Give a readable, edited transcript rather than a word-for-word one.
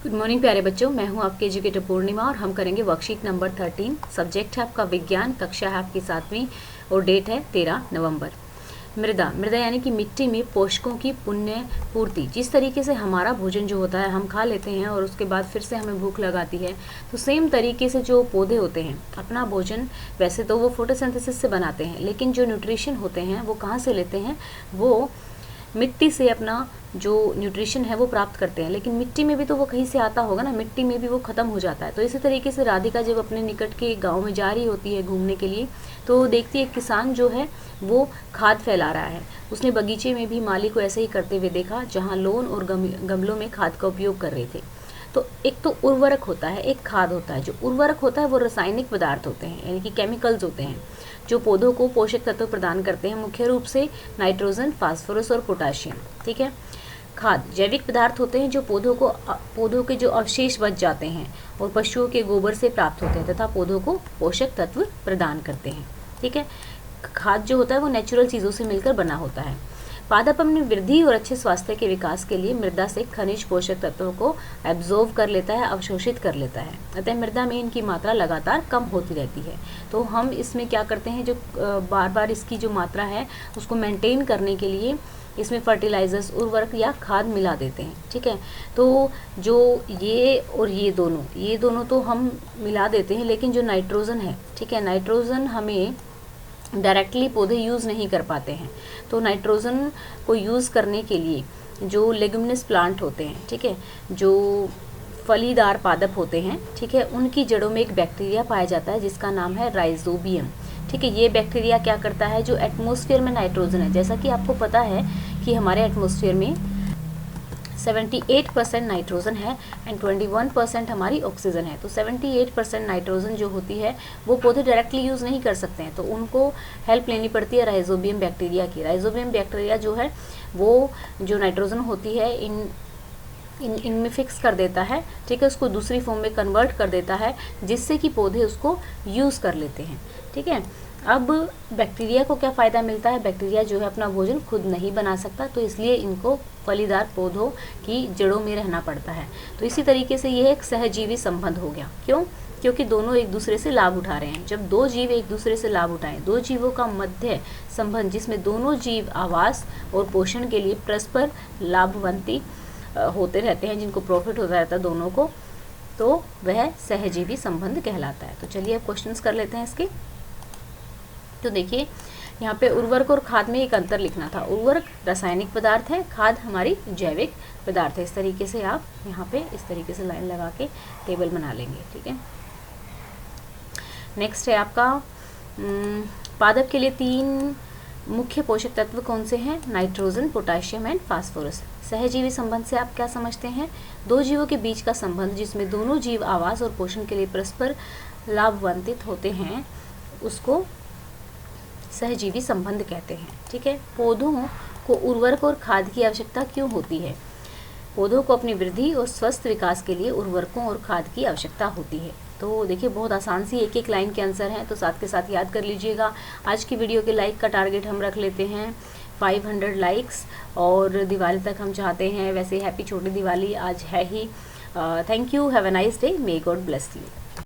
Good morning प्यारे बच्चों, मैं हूं आपके एजुकेटर पूर्णिमा और हम करेंगे वर्कशीट नंबर 13। सब्जेक्ट है आपका विज्ञान, कक्षा है आपकी 7वीं और डेट है 13 नवंबर। मृदा यानी कि मिट्टी में पोषकों की पुण्य पूर्ति। जिस तरीके से हमारा भोजन जो होता है हम खा लेते हैं और उसके बाद फिर से हमें भूख लगाती है, तो सेम तरीके से जो पौधे होते हैं अपना भोजन वैसे तो वो फोटोसिंथेसिस से बनाते हैं, लेकिन जो न्यूट्रिशन होते हैं वो कहाँ से लेते हैं? वो मिट्टी से अपना जो न्यूट्रिशन है वो प्राप्त करते हैं। लेकिन मिट्टी में भी तो वो कहीं से आता होगा ना, मिट्टी में भी वो ख़त्म हो जाता है। तो इसी तरीके से राधिका जब अपने निकट के गांव में जा रही होती है घूमने के लिए, तो देखती है किसान जो है वो खाद फैला रहा है। उसने बगीचे में भी माली को ऐसे ही करते हुए देखा, जहाँ लोन और गमलों में खाद का उपयोग कर रहे थे। तो एक तो उर्वरक होता है, एक खाद होता है। जो उर्वरक होता है वो रासायनिक पदार्थ होते हैं, यानी कि केमिकल्स होते हैं जो पौधों को पोषक तत्व प्रदान करते हैं, मुख्य रूप से नाइट्रोजन, फास्फोरस और पोटाशियम। ठीक है। खाद जैविक पदार्थ होते हैं जो पौधों के जो अवशेष बच जाते हैं और पशुओं के गोबर से प्राप्त होते हैं तथा पौधों को पोषक तत्व प्रदान करते हैं। ठीक है। खाद जो होता है वो नेचुरल चीज़ों से मिलकर बना होता है। पादप अपनी वृद्धि और अच्छे स्वास्थ्य के विकास के लिए मृदा से खनिज पोषक तत्वों को एब्जॉर्व कर लेता है, अवशोषित कर लेता है। अतः मृदा में इनकी मात्रा लगातार कम होती रहती है। तो हम इसमें क्या करते हैं, जो बार बार इसकी जो मात्रा है उसको मेंटेन करने के लिए इसमें फर्टिलाइजर्स, उर्वरक या खाद मिला देते हैं। ठीक है। तो जो ये और ये दोनों तो हम मिला देते हैं, लेकिन जो नाइट्रोजन है, ठीक है, नाइट्रोजन हमें डायरेक्टली पौधे यूज़ नहीं कर पाते हैं। तो नाइट्रोजन को यूज़ करने के लिए जो लेग्यूमिनस प्लांट होते हैं, ठीक है, जो फलीदार पादप होते हैं, ठीक है, उनकी जड़ों में एक बैक्टीरिया पाया जाता है जिसका नाम है राइजोबियम। ठीक है। ये बैक्टीरिया क्या करता है, जो एटमॉस्फेयर में नाइट्रोजन है, जैसा कि आपको पता है कि हमारे एटमॉस्फेयर में 78% नाइट्रोजन है एंड 21% हमारी ऑक्सीजन है। तो 78% नाइट्रोजन जो होती है वो पौधे डायरेक्टली यूज़ नहीं कर सकते हैं, तो उनको हेल्प लेनी पड़ती है राइजोबियम बैक्टीरिया की। राइजोबियम बैक्टीरिया जो है वो जो नाइट्रोजन होती है इनमें फिक्स कर देता है। ठीक है। उसको दूसरी फॉर्म में कन्वर्ट कर देता है, जिससे कि पौधे उसको यूज़ कर लेते हैं। ठीक है। अब बैक्टीरिया को क्या फ़ायदा मिलता है? बैक्टीरिया जो है अपना भोजन खुद नहीं बना सकता, तो इसलिए इनको फलीदार पौधों की जड़ों में रहना पड़ता है। तो इसी तरीके से यह एक सहजीवी संबंध हो गया। क्यों? क्योंकि दोनों एक दूसरे से लाभ उठा रहे हैं। जब दो जीव एक दूसरे से लाभ उठाएं, दो जीवों का मध्य संबंध जिसमें दोनों जीव आवास और पोषण के लिए परस्पर लाभवंती होते रहते हैं, जिनको प्रॉफिट होता रहता है दोनों को, तो वह सहजीवी संबंध कहलाता है। तो चलिए अब क्वेश्चंस कर लेते हैं इसके। तो देखिए यहाँ पे उर्वरक और खाद में एक अंतर लिखना था। उर्वरक रासायनिक पदार्थ है, खाद हमारी जैविक पदार्थ है। इस तरीके से आप यहाँ पे इस तरीके से लाइन लगा के टेबल बना लेंगे। ठीक है। नेक्स्ट है आपका पादप के लिए 3 मुख्य पोषक तत्व कौन से हैं? Nitrogen, potassium and phosphorus. सहजीवी संबंध से आप क्या समझते हैं? दो जीवों के बीच का संबंध जिसमें दोनों जीव आवास और पोषण के लिए परस्पर लाभान्वित होते हैं, उसको सहजीवी संबंध कहते हैं। ठीक है। पौधों को उर्वरक और खाद की आवश्यकता क्यों होती है? पौधों को अपनी वृद्धि और स्वस्थ विकास के लिए उर्वरकों और खाद की आवश्यकता होती है। तो देखिए बहुत आसान सी एक लाइन के आंसर हैं, तो साथ के साथ याद कर लीजिएगा। आज की वीडियो के लाइक का टारगेट हम रख लेते हैं 500 लाइक्स, और दिवाली तक हम चाहते हैं, वैसे हैप्पी छोटी दिवाली आज है ही। Thank you, have a nice day, may God bless you.